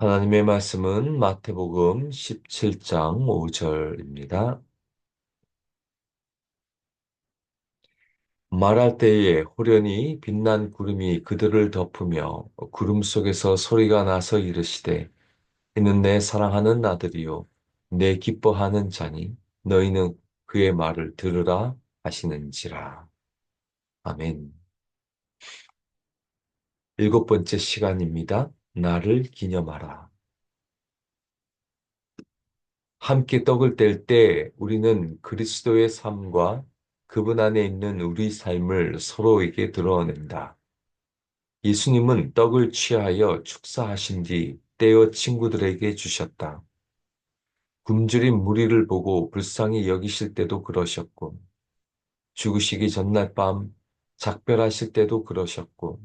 하나님의 말씀은 마태복음 17장 5절입니다. 말할 때에 호련히 빛난 구름이 그들을 덮으며 구름 속에서 소리가 나서 이르시되 이는 내 사랑하는 아들이요 내 기뻐하는 자니 너희는 그의 말을 들으라 하시는지라. 아멘. 일곱 번째 시간입니다. 나를 기념하라. 함께 떡을 뗄 때 우리는 그리스도의 삶과 그분 안에 있는 우리 삶을 서로에게 드러낸다. 예수님은 떡을 취하여 축사하신 뒤 떼어 친구들에게 주셨다. 굶주린 무리를 보고 불쌍히 여기실 때도 그러셨고, 죽으시기 전날 밤 작별하실 때도 그러셨고,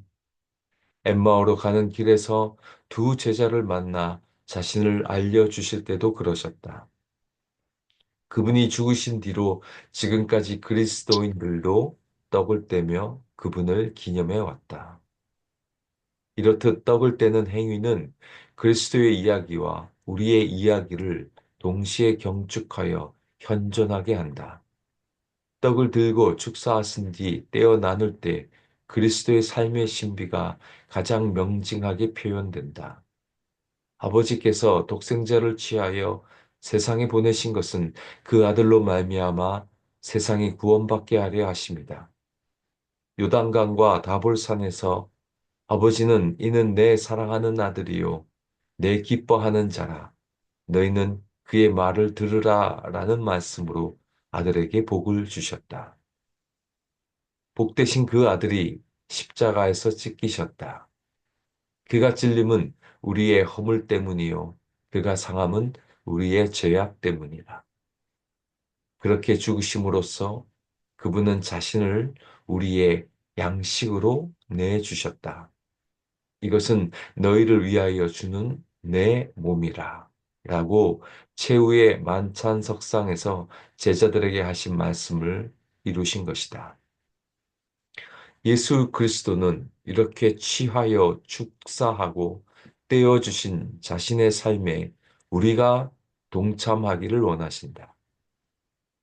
엠마오로 가는 길에서 두 제자를 만나 자신을 알려주실 때도 그러셨다. 그분이 죽으신 뒤로 지금까지 그리스도인들도 떡을 떼며 그분을 기념해 왔다. 이렇듯 떡을 떼는 행위는 그리스도의 이야기와 우리의 이야기를 동시에 경축하여 현존하게 한다. 떡을 들고 축사하신 뒤 떼어 나눌 때 그리스도의 삶의 신비가 가장 명징하게 표현된다. 아버지께서 독생자를 취하여 세상에 보내신 것은 그 아들로 말미암아 세상이 구원받게 하려 하심이다. 요단강과 다볼산에서 아버지는 이는 내 사랑하는 아들이요 내 기뻐하는 자라 너희는 그의 말을 들으라 라는 말씀으로 아들에게 복을 주셨다. 복되신 그 아들이 십자가에서 찢기셨다. 그가 찔림은 우리의 허물 때문이요. 그가 상함은 우리의 죄악 때문이라. 그렇게 죽으심으로써 그분은 자신을 우리의 양식으로 내주셨다. 이것은 너희를 위하여 주는 내 몸이라. 라고 최후의 만찬석상에서 제자들에게 하신 말씀을 이루신 것이다. 예수 그리스도는 이렇게 취하여 축사하고 떼어주신 자신의 삶에 우리가 동참하기를 원하신다.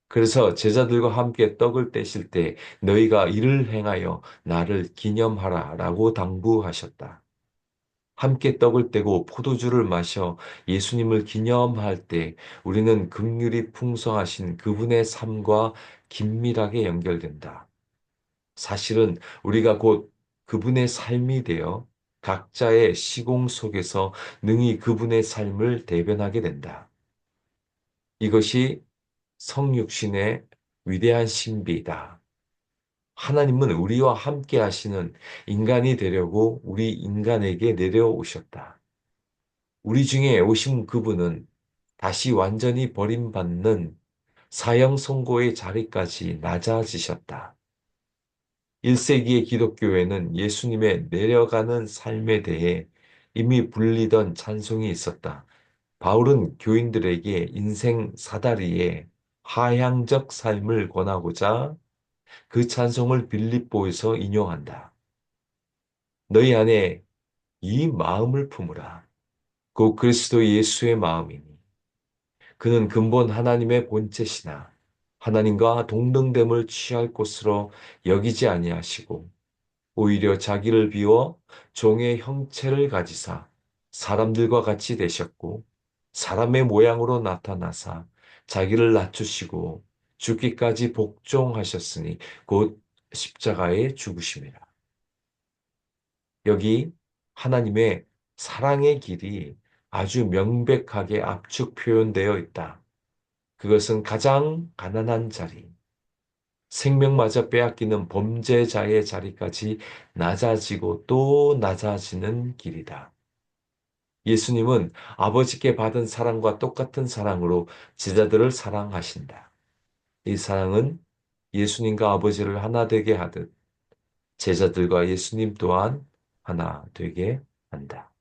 그래서 제자들과 함께 떡을 떼실 때 너희가 이를 행하여 나를 기념하라 라고 당부하셨다. 함께 떡을 떼고 포도주를 마셔 예수님을 기념할 때 우리는 긍휼이 풍성하신 그분의 삶과 긴밀하게 연결된다. 사실은 우리가 곧 그분의 삶이 되어 각자의 시공 속에서 능히 그분의 삶을 대변하게 된다. 이것이 성육신의 위대한 신비이다. 하나님은 우리와 함께 하시는 인간이 되려고 우리 인간에게 내려오셨다. 우리 중에 오신 그분은 다시 완전히 버림받는 사형 선고의 자리까지 낮아지셨다. 1세기의 기독교에는 예수님의 내려가는 삶에 대해 이미 불리던 찬송이 있었다. 바울은 교인들에게 인생 사다리에 하향적 삶을 권하고자 그 찬송을 빌립보에서 인용한다. 너희 안에 이 마음을 품으라. 곧 그리스도 예수의 마음이니. 그는 근본 하나님의 본체시나 하나님과 동등됨을 취할 곳으로 여기지 아니하시고 오히려 자기를 비워 종의 형체를 가지사 사람들과 같이 되셨고 사람의 모양으로 나타나사 자기를 낮추시고 죽기까지 복종하셨으니 곧 십자가에 죽으심이라. 여기 하나님의 사랑의 길이 아주 명백하게 압축 표현되어 있다. 그것은 가장 가난한 자리, 생명마저 빼앗기는 범죄자의 자리까지 낮아지고 또 낮아지는 길이다. 예수님은 아버지께 받은 사랑과 똑같은 사랑으로 제자들을 사랑하신다. 이 사랑은 예수님과 아버지를 하나 되게 하듯 제자들과 예수님 또한 하나 되게 한다.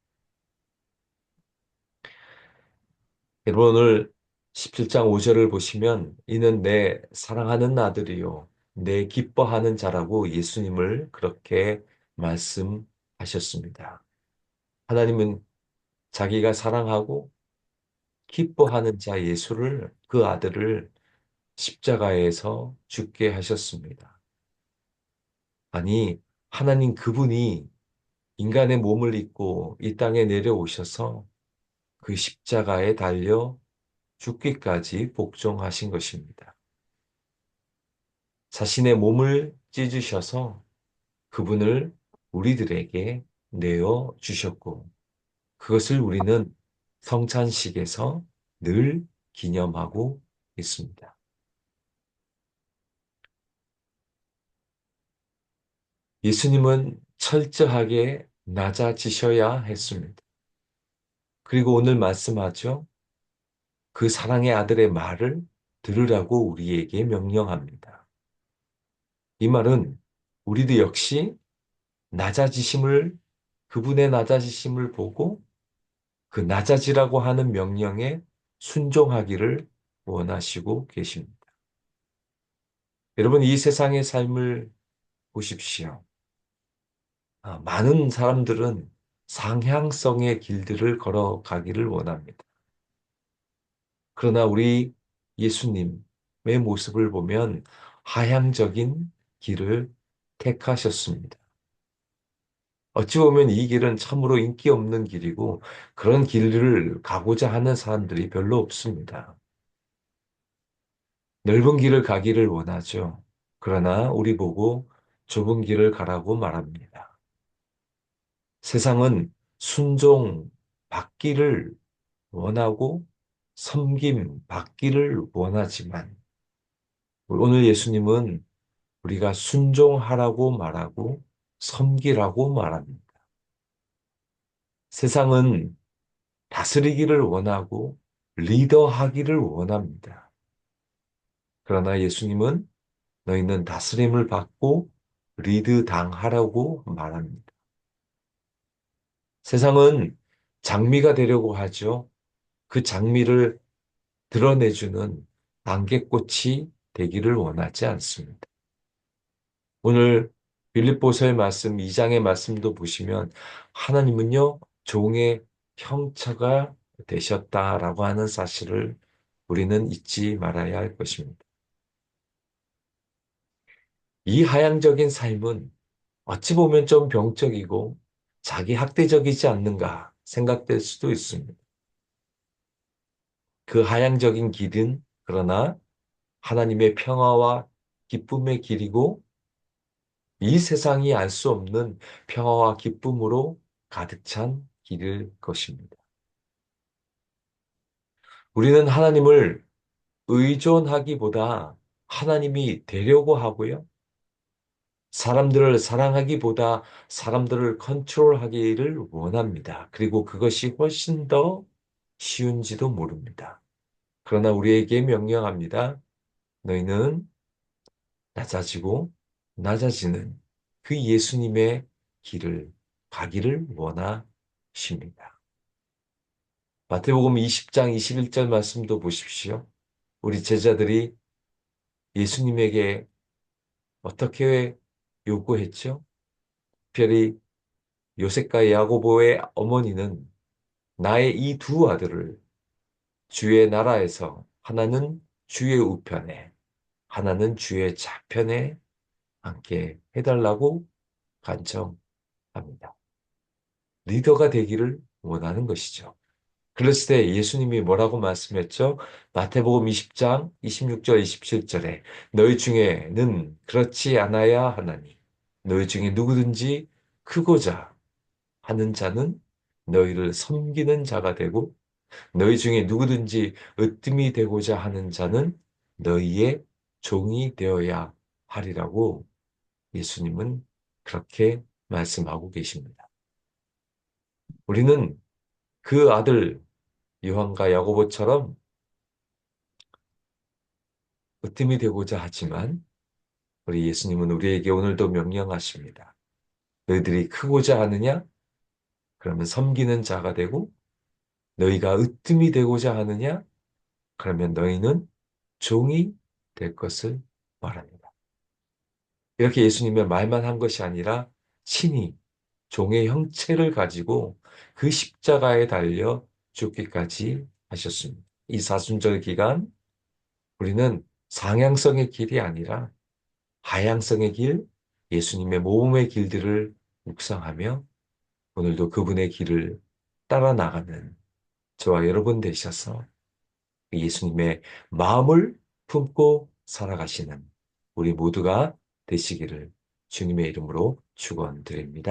여러분 오늘 17장 5절을 보시면 이는 내 사랑하는 아들이요 내 기뻐하는 자라고 예수님을 그렇게 말씀하셨습니다. 하나님은 자기가 사랑하고 기뻐하는 자 예수를, 그 아들을 십자가에서 죽게 하셨습니다. 아니, 하나님 그분이 인간의 몸을 입고 이 땅에 내려오셔서 그 십자가에 달려 죽기까지 복종하신 것입니다. 자신의 몸을 찢으셔서 그분을 우리들에게 내어 주셨고, 그것을 우리는 성찬식에서 늘 기념하고 있습니다. 예수님은 철저하게 낮아지셔야 했습니다. 그리고 오늘 말씀하죠. 그 사랑의 아들의 말을 들으라고 우리에게 명령합니다. 이 말은 우리도 역시 낮아지심을, 그분의 낮아지심을 보고 그 낮아지라고 하는 명령에 순종하기를 원하시고 계십니다. 여러분, 이 세상의 삶을 보십시오. 많은 사람들은 상향성의 길들을 걸어가기를 원합니다. 그러나 우리 예수님의 모습을 보면 하향적인 길을 택하셨습니다. 어찌 보면 이 길은 참으로 인기 없는 길이고 그런 길을 가고자 하는 사람들이 별로 없습니다. 넓은 길을 가기를 원하죠. 그러나 우리 보고 좁은 길을 가라고 말합니다. 세상은 순종 받기를 원하고 섬김 받기를 원하지만 오늘 예수님은 우리가 순종하라고 말하고 섬기라고 말합니다. 세상은 다스리기를 원하고 리더하기를 원합니다. 그러나 예수님은 너희는 다스림을 받고 리드 당하라고 말합니다. 세상은 장미가 되려고 하죠. 그 장미를 드러내주는 안개꽃이 되기를 원하지 않습니다. 오늘 빌립보서의 말씀 2장의 말씀도 보시면 하나님은요 종의 형처가 되셨다라고 하는 사실을 우리는 잊지 말아야 할 것입니다. 이 하향적인 삶은 어찌 보면 좀 병적이고 자기 학대적이지 않는가 생각될 수도 있습니다. 그 하향적인 길은 그러나 하나님의 평화와 기쁨의 길이고 이 세상이 알 수 없는 평화와 기쁨으로 가득 찬 길일 것입니다. 우리는 하나님을 의존하기보다 하나님이 되려고 하고요. 사람들을 사랑하기보다 사람들을 컨트롤하기를 원합니다. 그리고 그것이 훨씬 더 쉬운지도 모릅니다. 그러나 우리에게 명령합니다. 너희는 낮아지고 낮아지는 그 예수님의 길을 가기를 원하십니다. 마태복음 20장 21절 말씀도 보십시오. 우리 제자들이 예수님에게 어떻게 요구했죠? 특별히 요셉과 야고보의 어머니는 나의 이 두 아들을 주의 나라에서 하나는 주의 우편에 하나는 주의 좌편에 앉게 해달라고 간청합니다. 리더가 되기를 원하는 것이죠. 그랬을 때 예수님이 뭐라고 말씀했죠? 마태복음 20장 26절 27절에 너희 중에는 그렇지 않아야 하나니 너희 중에 누구든지 크고자 하는 자는 너희를 섬기는 자가 되고 너희 중에 누구든지 으뜸이 되고자 하는 자는 너희의 종이 되어야 하리라고 예수님은 그렇게 말씀하고 계십니다. 우리는 그 아들 요한과 야고보처럼 으뜸이 되고자 하지만 우리 예수님은 우리에게 오늘도 명령하십니다. 너희들이 크고자 하느냐? 그러면 섬기는 자가 되고 너희가 으뜸이 되고자 하느냐? 그러면 너희는 종이 될 것을 말합니다. 이렇게 예수님의 말만 한 것이 아니라 친히 종의 형체를 가지고 그 십자가에 달려 죽기까지 하셨습니다. 이 사순절 기간 우리는 상향성의 길이 아니라 하향성의 길, 예수님의 모험의 길들을 묵상하며 오늘도 그분의 길을 따라 나가는 저와 여러분 되셔서 예수님의 마음을 품고 살아가시는 우리 모두가 되시기를 주님의 이름으로 축원드립니다.